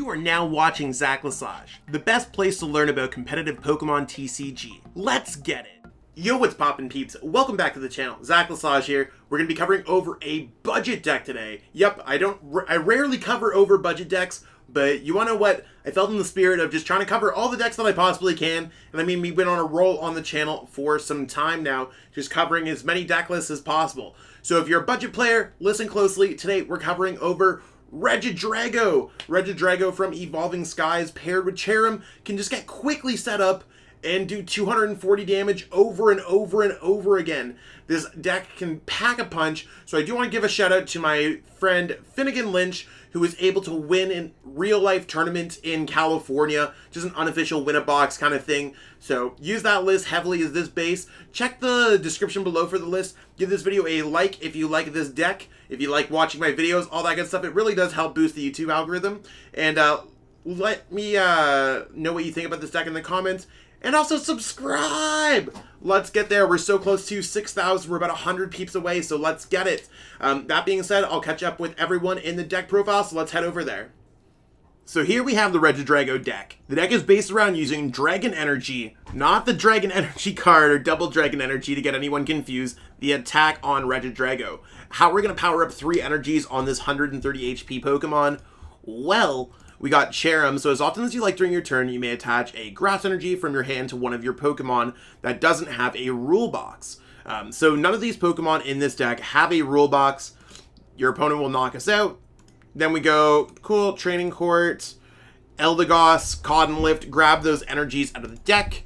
You are now watching Lesage, the best place to learn about competitive Pokemon TCG. Let's get it! Yo, what's poppin' peeps? Welcome back to the channel. Lesage here. We're going to be covering over a budget deck today. Yep, I rarely cover over budget decks, but you want to know what? I felt in the spirit of just trying to cover all the decks that I possibly can. And I mean, we've been on a roll on the channel for some time now, just covering as many deck lists as possible. So if you're a budget player, listen closely. Today we're covering over Regidrago. Regidrago from Evolving Skies paired with Cherrim can just get quickly set up and do 240 damage over and over and over again. This deck can pack a punch, so I do want to give a shout out to my friend Finnegan Lynch, who was able to win in real-life tournament in California, just an unofficial win-a-box kind of thing. So use that list heavily as this base. Check the description below for the list. Give this video a like if you like this deck, if you like watching my videos, all that good stuff. It really does help boost the YouTube algorithm. And let me know what you think about this deck in the comments. And also subscribe! Let's get there. We're so close to 6,000. We're about 100 peeps away, so let's get it. That being said, I'll catch up with everyone in the deck profile, so let's head over there. So here we have the Regidrago deck. The deck is based around using Dragon Energy, not the Dragon Energy card or Double Dragon Energy to get anyone confused, the attack on Regidrago. How we're going to power up 3 energies on this 130 HP Pokemon? Well, we got Cherrim, so as often as you like during your turn, you may attach a Grass Energy from your hand to one of your Pokemon that doesn't have a rule box. So none of these Pokemon in this deck have a rule box. Your opponent will knock us out. Then we go, cool, Training Court, Eldegoss, Cottonlift, grab those energies out of the deck,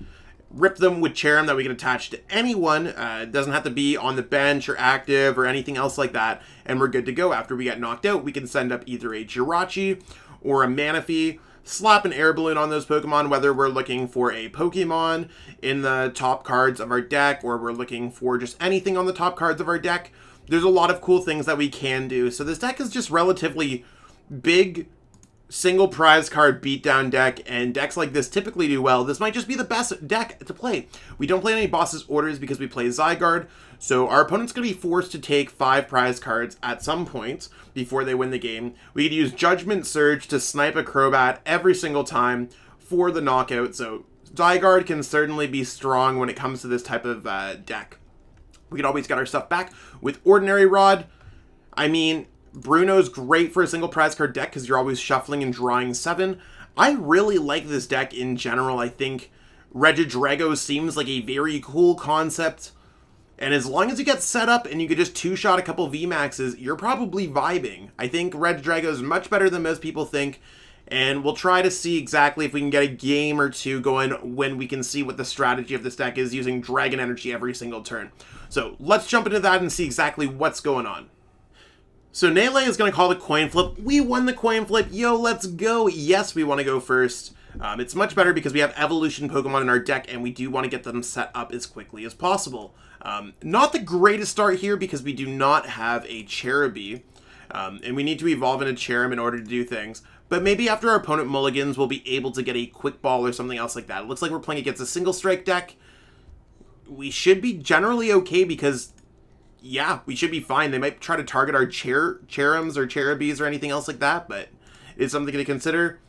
rip them with Cherrim that we can attach to anyone. It doesn't have to be on the bench or active or anything else like that, and we're good to go. After we get knocked out, we can send up either a Jirachi or a Manaphy, slap an air balloon on those Pokemon, whether we're looking for a Pokemon in the top cards of our deck, or we're looking for just anything on the top cards of our deck. There's a lot of cool things that we can do. So this deck is just relatively big, single prize card beatdown deck, and decks like this typically do well. This might just be the best deck to play. We don't play any boss's orders because we play Zygarde, so our opponent's going to be forced to take 5 prize cards at some point before they win the game. We could use Judgment Surge to snipe a Crobat every single time for the knockout, so Zygarde can certainly be strong when it comes to this type of deck. We could always get our stuff back with Ordinary Rod. I mean, Bruno's great for a single prize card deck because you're always shuffling and drawing 7. I really like this deck in general. I think Regidrago seems like a very cool concept. And as long as you get set up and you could just 2-shot a couple VMAXs, you're probably vibing. I think Regidrago is much better than most people think. And we'll try to see exactly if we can get a game or two going when we can see what the strategy of this deck is using Dragon Energy every single turn. So let's jump into that and see exactly what's going on. So Nele is going to call the coin flip. We won the coin flip. Yo, let's go. Yes, we want to go first. It's much better because we have evolution Pokemon in our deck and we do want to get them set up as quickly as possible. Not the greatest start here because we do not have a Cherubi. And we need to evolve into Cherrim in order to do things. But maybe after our opponent mulligans, we'll be able to get a quick ball or something else like that. It looks like we're playing against a single strike deck. We should be generally okay because, yeah, we should be fine. They might try to target our Cherrims or Cherubis or anything else like that, but it's something to consider.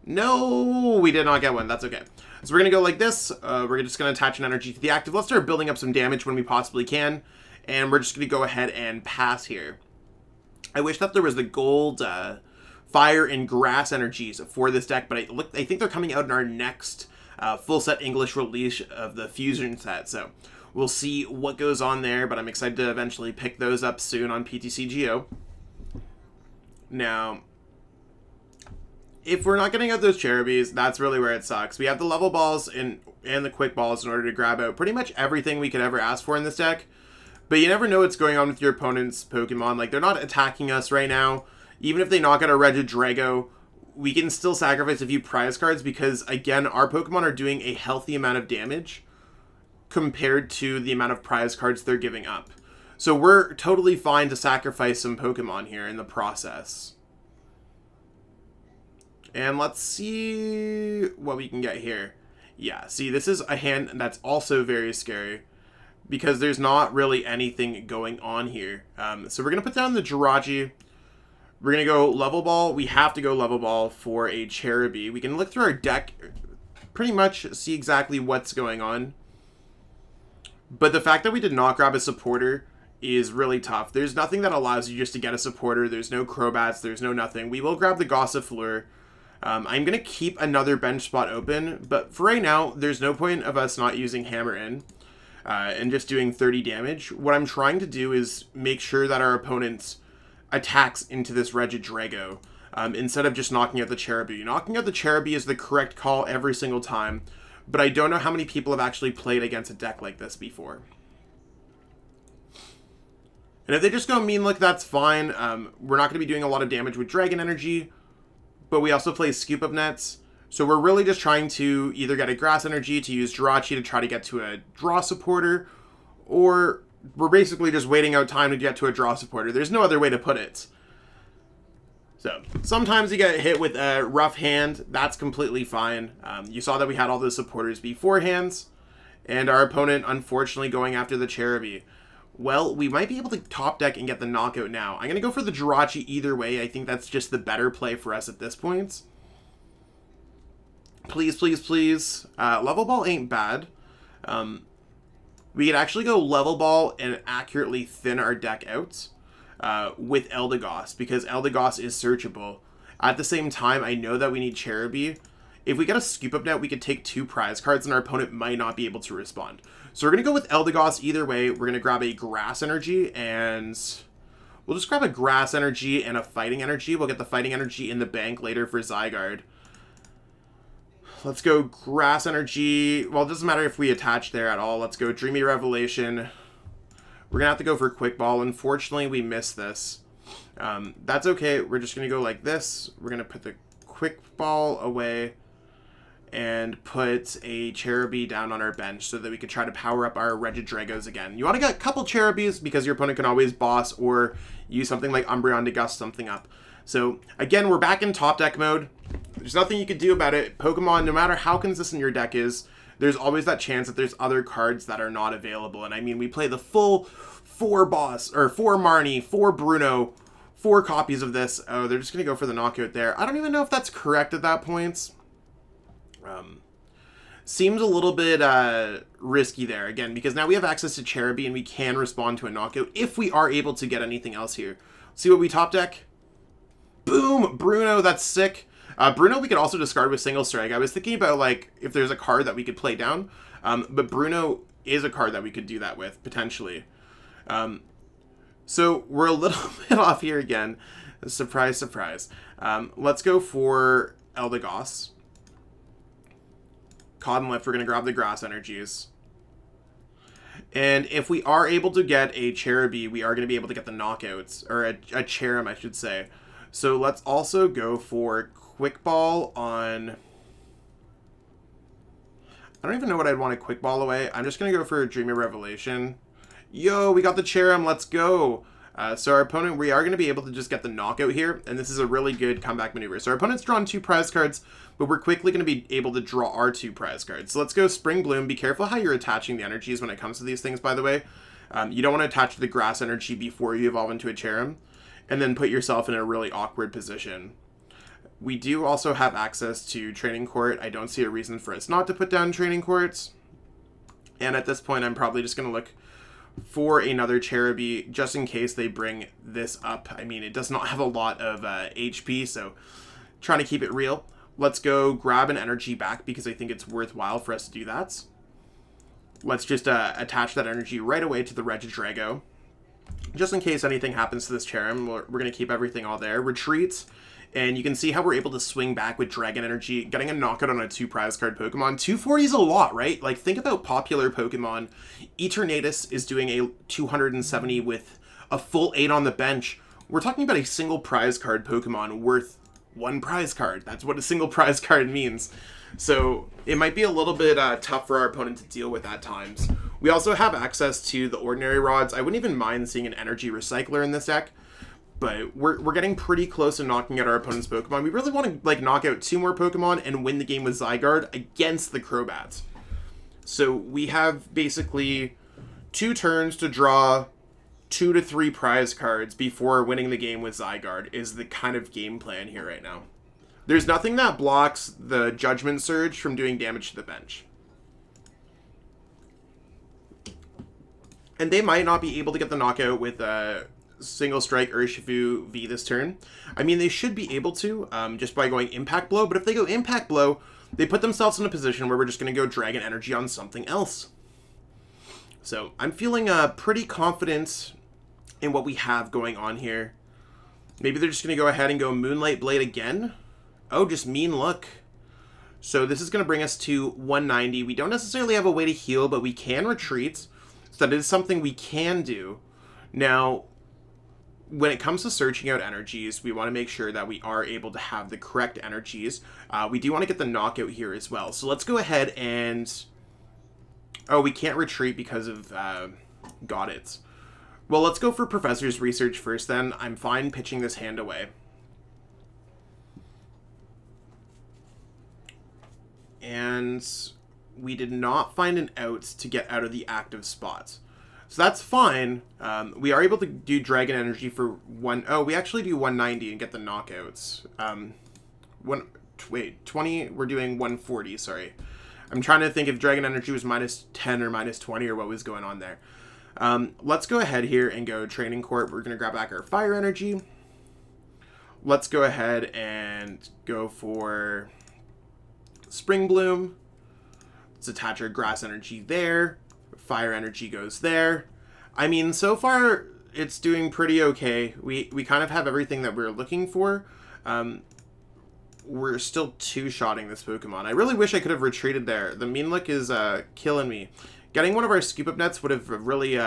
No, we did not get one. That's okay. So we're going to go like this. We're just going to attach an energy to the active. Let's start building up some damage when we possibly can. And we're just going to go ahead and pass here. I wish that there was the gold fire and grass energies for this deck, but I think they're coming out in our next full set English release of the fusion set. So we'll see what goes on there, but I'm excited to eventually pick those up soon on PTCGO. Now, if we're not getting out those Cherubis, that's really where it sucks. We have the level balls and the quick balls in order to grab out pretty much everything we could ever ask for in this deck. But you never know what's going on with your opponent's Pokemon. Like, they're not attacking us right now. Even if they knock out a Regidrago, we can still sacrifice a few prize cards because, again, our Pokemon are doing a healthy amount of damage compared to the amount of prize cards they're giving up. So we're totally fine to sacrifice some Pokemon here in the process. And let's see what we can get here. Yeah, see, this is a hand that's also very scary because there's not really anything going on here. So we're going to put down the Jirachi. We're going to go level ball. We have to go level ball for a Cherubi. We can look through our deck, pretty much see exactly what's going on. But the fact that we did not grab a supporter is really tough. There's nothing that allows you just to get a supporter. There's no Crobats. There's no nothing. We will grab the Gossifleur. I'm going to keep another bench spot open. But for right now, there's no point of us not using Hammer In and just doing 30 damage. What I'm trying to do is make sure that our opponents attacks into this Regidrago instead of just knocking out the Cherubi. Knocking out the Cherubi is the correct call every single time. But I don't know how many people have actually played against a deck like this before. And if they just go mean look, that's fine. We're not going to be doing a lot of damage with Dragon Energy. But we also play Scoop of Nets. So we're really just trying to either get a Grass Energy to use Jirachi to try to get to a draw supporter. Or we're basically just waiting out time to get to a draw supporter. There's no other way to put it. So sometimes you get hit with a rough hand. That's completely fine. You saw that we had all those supporters beforehand. And our opponent, unfortunately, going after the Cherubi. Well, we might be able to top deck and get the knockout now. I'm going to go for the Jirachi either way. I think that's just the better play for us at this point. Please, please, please. Level ball ain't bad. We could actually go level ball and accurately thin our deck out with Eldegoss, because Eldegoss is searchable. At the same time, I know that we need Cherubi. If we get a Scoop Up Net, we could take 2 prize cards and our opponent might not be able to respond. So we're going to go with Eldegoss either way. We're going to grab a Grass Energy, and we'll just grab a Grass Energy and a Fighting Energy. We'll get the Fighting Energy in the bank later for Zygarde. Let's go Grass Energy. Well, it doesn't matter if we attach there at all. Let's go Dreamy Revelation. We're going to have to go for Quick Ball. Unfortunately, we missed this. That's okay. We're just going to go like this. We're going to put the Quick Ball away and put a Cherubi down on our bench so that we could try to power up our Regidragos again. You want to get a couple Cherubis because your opponent can always boss or use something like Umbreon to gust something up. So again, we're back in top deck mode. There's nothing you can do about it. Pokemon, no matter how consistent your deck is, there's always that chance that there's other cards that are not available. And I mean, we play the full 4 boss, or 4 Marnie, 4 Bruno, 4 copies of this. Oh, they're just going to go for the knockout there. I don't even know if that's correct at that point. Seems a little bit risky there, again, because now we have access to Cherubi and we can respond to a knockout if we are able to get anything else here. See what we top deck? Boom! Bruno, that's sick. Bruno we could also discard with Single Strike. I was thinking about, like, if there's a card that we could play down, but Bruno is a card that we could do that with, potentially. So we're a little bit off here again. Surprise, surprise. Let's go for Eldegoss. Cotton Lift, we're going to grab the Grass Energies. And if we are able to get a Cherubi, we are going to be able to get the knockouts, or a Cherrim, I should say. So let's also go for Quick Ball on... I don't even know what I'd want to Quick Ball away. I'm just going to go for a Dreamy Revelation. Yo, we got the Cherrim, let's go! So our opponent, we are going to be able to just get the knockout here, and this is a really good comeback maneuver. So our opponent's drawn 2 prize cards, but we're quickly going to be able to draw our 2 prize cards. So let's go Spring Bloom. Be careful how you're attaching the energies when it comes to these things, by the way. You don't want to attach the Grass Energy before you evolve into a Cherrim, and then put yourself in a really awkward position. We do also have access to Training Court. I don't see a reason for us not to put down Training Courts. And at this point, I'm probably just going to look for another Cherubi, just in case they bring this up. I mean, it does not have a lot of HP, so trying to keep it real. Let's go grab an energy back, because I think it's worthwhile for us to do that. Let's just attach that energy right away to the Regidrago. Just in case anything happens to this Cherrim, we're going to keep everything all there. Retreat, and you can see how we're able to swing back with Dragon Energy, getting a knockout on a 2 prize card Pokemon. 240 is a lot, right? Like, think about popular Pokemon. Eternatus is doing a 270 with a full 8 on the bench. We're talking about a single prize card Pokemon worth 1 prize card. That's what a single prize card means. So it might be a little bit tough for our opponent to deal with at times. We also have access to the Ordinary Rods. I wouldn't even mind seeing an Energy Recycler in this deck, but we're getting pretty close to knocking out our opponent's Pokemon. We really want to, like, knock out 2 more Pokemon and win the game with Zygarde against the Crobats. So we have basically 2 turns to draw 2 to 3 prize cards before winning the game with Zygarde is the kind of game plan here right now. There's nothing that blocks the Judgment Surge from doing damage to the bench. And they might not be able to get the knockout with a single strike URSHIFU V this turn. I mean, they should be able to, just by going Impact Blow, but if they go Impact Blow, they put themselves in a position where we're just going to go Dragon Energy on something else. So I'm feeling pretty confident in what we have going on here. Maybe they're just going to go ahead and go Moonlight Blade again. Oh, just Mean Look. So this is going to bring us to 190. We don't necessarily have a way to heal, but we can retreat. So that is something we can do. Now, when it comes to searching out energies, we want to make sure that we are able to have the correct energies. We do want to get the knockout here as well. So let's go ahead and... Oh, we can't retreat because of... got it. Well, let's go for Professor's Research first then. I'm fine pitching this hand away. And we did not find an out to get out of the active spots. So that's fine. We are able to do Dragon Energy for one... Oh, we actually do 190 and get the knockouts. Wait, 20? We're doing 140, sorry. I'm trying to think if Dragon Energy was minus 10 or minus 20 or what was going on there. Let's go ahead here and go Training Court. We're going to grab back our Fire Energy. Let's go ahead and go for Spring Bloom. Let's attach our Grass Energy there. Fire Energy goes there. I mean, so far, it's doing pretty okay. We kind of have everything that we're looking for. We're still two-shotting this Pokemon. I really wish I could have retreated there. The Mean Look is killing me. Getting one of our Scoop Up Nets would have really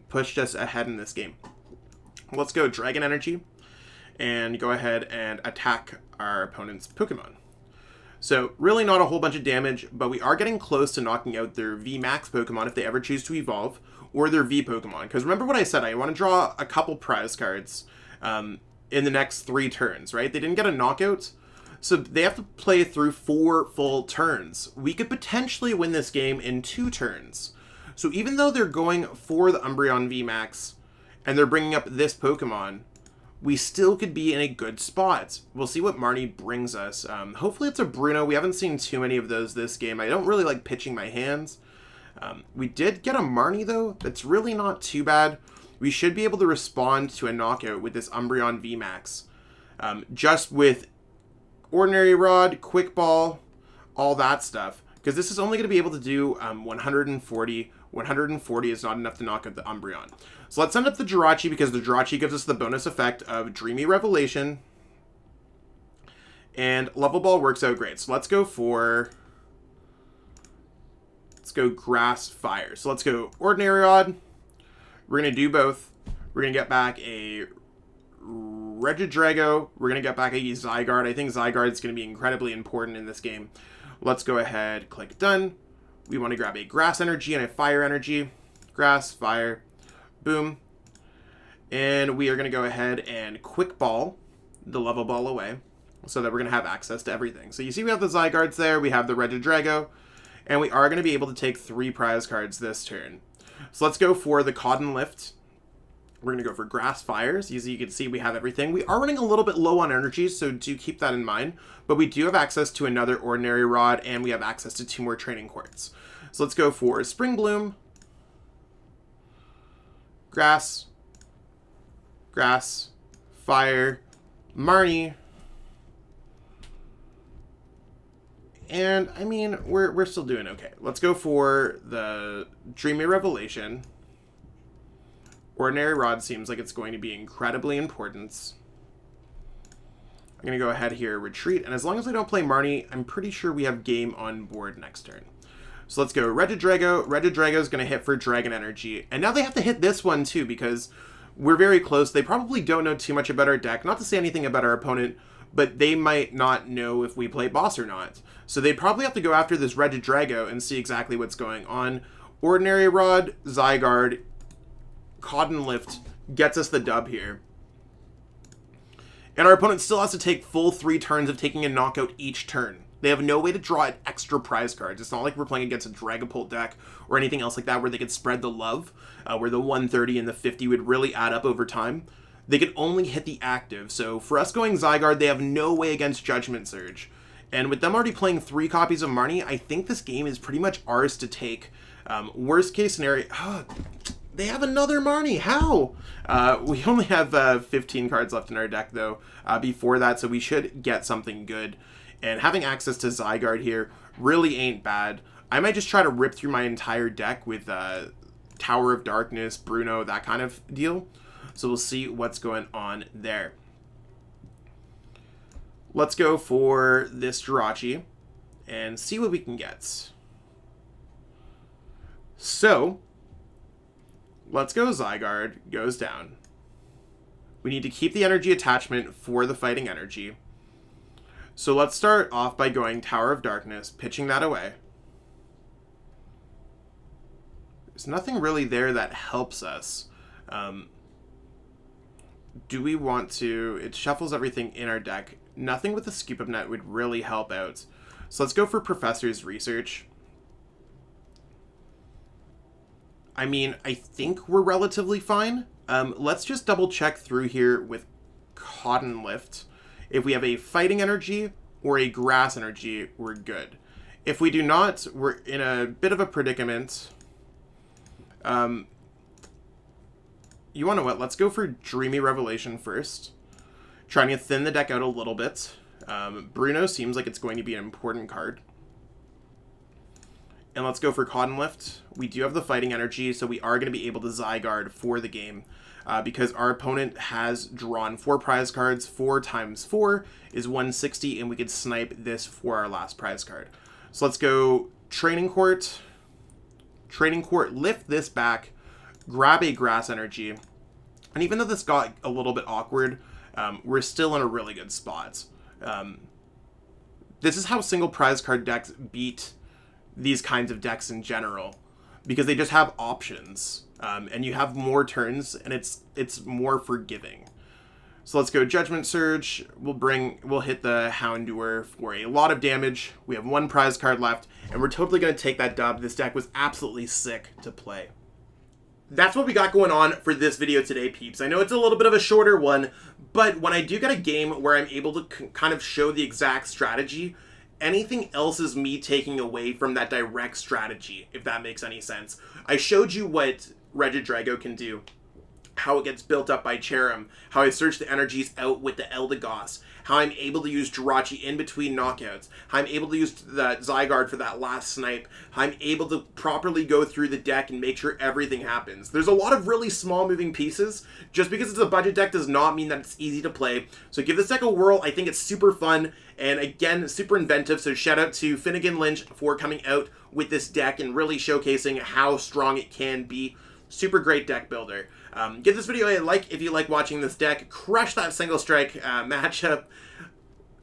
pushed us ahead in this game. Let's go Dragon Energy and go ahead and attack our opponent's Pokemon. So really not a whole bunch of damage, but we are getting close to knocking out their VMAX Pokemon if they ever choose to evolve, or their V Pokemon. Because remember what I said, I want to draw a couple prize cards in the next 3 turns, right? They didn't get a knockout, so they have to play through 4 full turns. We could potentially win this game in 2 turns. So even though they're going for the Umbreon VMAX, and they're bringing up this Pokemon, we still could be in a good spot. We'll see what Marnie brings us. Hopefully it's a Bruno. We haven't seen too many of those this game. I don't really like pitching my hands. We did get a Marnie, though. That's really not too bad. We should be able to respond to a knockout with this Umbreon VMAX. Just with Ordinary Rod, Quick Ball, all that stuff. Because this is only going to be able to do 140. 140 is not enough to knock out the Umbreon. So let's send up the Jirachi, because the Jirachi gives us the bonus effect of Dreamy Revelation. And Level Ball works out great. So let's go for... Let's go Grass Fire. So let's go Ordinary Rod. We're going to do both. We're going to get back a Regidrago. We're going to get back a Zygarde. I think Zygarde is going to be incredibly important in this game. Let's go ahead, click Done. We want to grab a Grass Energy and a Fire Energy. Grass, Fire, boom. And we are going to go ahead and Quick Ball the Level Ball away so that we're going to have access to everything. So you see we have the Zygardes there, we have the Regidrago, and we are going to be able to take 3 prize cards this turn. So let's go for the Cotton Lift. We're going to go for Grass Fires. As you can see, we have everything. We are running a little bit low on energy, so do keep that in mind. But we do have access to another Ordinary Rod, and we have access to 2 more Training Quartz. So let's go for Spring Bloom. Grass. Grass. Fire. Marnie. And, I mean, we're still doing okay. Let's go for the Dreamy Revelation. Ordinary Rod seems like it's going to be incredibly important. I'm going to go ahead here, retreat, and as long as I don't play Marnie, I'm pretty sure we have game on board next turn. So let's go Regidrago. Regidrago is going to hit for Dragon Energy. And now they have to hit this one too, because we're very close. They probably don't know too much about our deck. Not to say anything about our opponent, but they might not know if we play boss or not. So they probably have to go after this Regidrago and see exactly what's going on. Ordinary Rod, Zygarde, Cotton Lift gets us the dub here. And our opponent still has to take full 3 turns of taking a knockout each turn. They have no way to draw extra prize cards. It's not like we're playing against a Dragapult deck or anything else like that where they could spread the love, where the 130 and the 50 would really add up over time. They could only hit the active. So for us going Zygarde, they have no way against Judgment Surge. And with them already playing 3 copies of Marnie, I think this game is pretty much ours to take. Worst case scenario... they have another Marnie. How? We only have 15 cards left in our deck, though, before that, so we should get something good. And having access to Zygarde here really ain't bad. I might just try to rip through my entire deck with Tower of Darkness, Bruno, that kind of deal. So we'll see what's going on there. Let's go for this Jirachi and see what we can get. So... let's go Zygarde, goes down. We need to keep the energy attachment for the fighting energy. So let's start off by going Tower of Darkness, pitching that away. There's nothing really there that helps us. Do we want to... it shuffles everything in our deck. Nothing with the Scoop Up Net would really help out. So let's go for Professor's Research. I mean, I think we're relatively fine. Let's just double check through here with Cotton Lift. If we have a fighting energy or a grass energy, we're good. If we do not, we're in a bit of a predicament. You want to what? Let's go for Dreamy Revelation first. Trying to thin the deck out a little bit. Bruno seems like it's going to be an important card. And let's go for Cotton Lift. We do have the fighting energy, so we are going to be able to Zygarde for the game. Because our opponent has drawn 4 prize cards. 4 times 4 is 160, and we could snipe this for our last prize card. So let's go Training Court. Training Court, lift this back, grab a grass energy. And even though this got a little bit awkward, we're still in a really good spot. This is how single prize card decks beat these kinds of decks in general, because they just have options, and you have more turns, and it's more forgiving. So let's go Judgment Surge. We'll hit the Houndour for a lot of damage. We have 1 prize card left, and we're totally going to take that dub. This deck was absolutely sick to play. That's what we got going on for this video today, peeps. I know it's a little bit of a shorter one, but when I do get a game where I'm able to kind of show the exact strategy, anything else is me taking away from that direct strategy, if that makes any sense. I showed you what Regidrago can do, how it gets built up by Cherrim, how I search the energies out with the Eldegoss, how I'm able to use Jirachi in between knockouts, how I'm able to use the Zygarde for that last snipe, how I'm able to properly go through the deck and make sure everything happens. There's a lot of really small moving pieces. Just because it's a budget deck does not mean that it's easy to play. So give this deck a whirl. I think it's super fun, and again, super inventive. So shout out to Finnegan Lynch for coming out with this deck and really showcasing how strong it can be. Super great deck builder. Give this video a like if you like watching this deck. Crush that single strike matchup.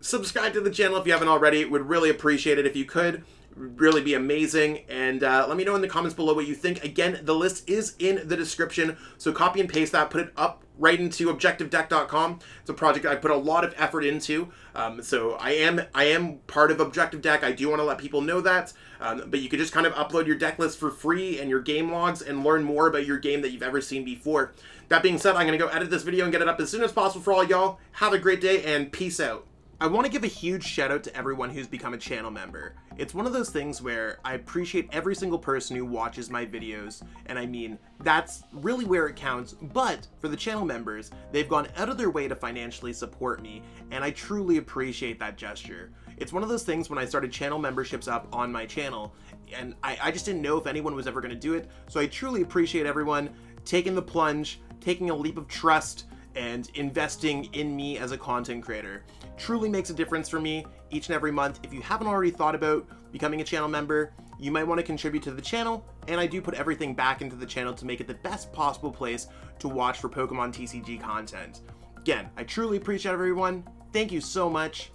Subscribe to the channel if you haven't already. Would really appreciate it if you could. Would really be amazing. And let me know in the comments below what you think. Again, the list is in the description, so copy and paste that. Put it up right into objectivedeck.com. It's a project I put a lot of effort into. So I am part of Objective Deck. I do want to let people know that. But you could just kind of upload your deck list for free and your game logs and learn more about your game that you've ever seen before. That being said, I'm going to go edit this video and get it up as soon as possible for all y'all. Have a great day and peace out. I want to give a huge shout out to everyone who's become a channel member. It's one of those things where I appreciate every single person who watches my videos, and I mean, that's really where it counts, but for the channel members, they've gone out of their way to financially support me, and I truly appreciate that gesture. It's one of those things when I started channel memberships up on my channel, and I just didn't know if anyone was ever going to do it, so I truly appreciate everyone taking the plunge, taking a leap of trust, and investing in me as a content creator. Truly makes a difference for me each and every month. If you haven't already thought about becoming a channel member, you might want to contribute to the channel, and I do put everything back into the channel to make it the best possible place to watch for Pokemon TCG content. Again, I truly appreciate everyone. Thank you so much.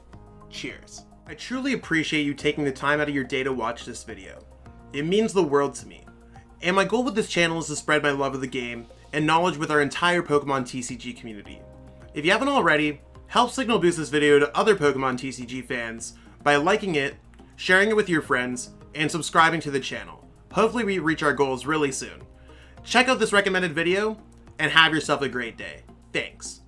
Cheers. I truly appreciate you taking the time out of your day to watch this video. It means the world to me. And my goal with this channel is to spread my love of the game and knowledge with our entire Pokemon TCG community. If you haven't already, help signal boost this video to other Pokemon TCG fans by liking it, sharing it with your friends, and subscribing to the channel. Hopefully we reach our goals really soon. Check out this recommended video, and have yourself a great day. Thanks.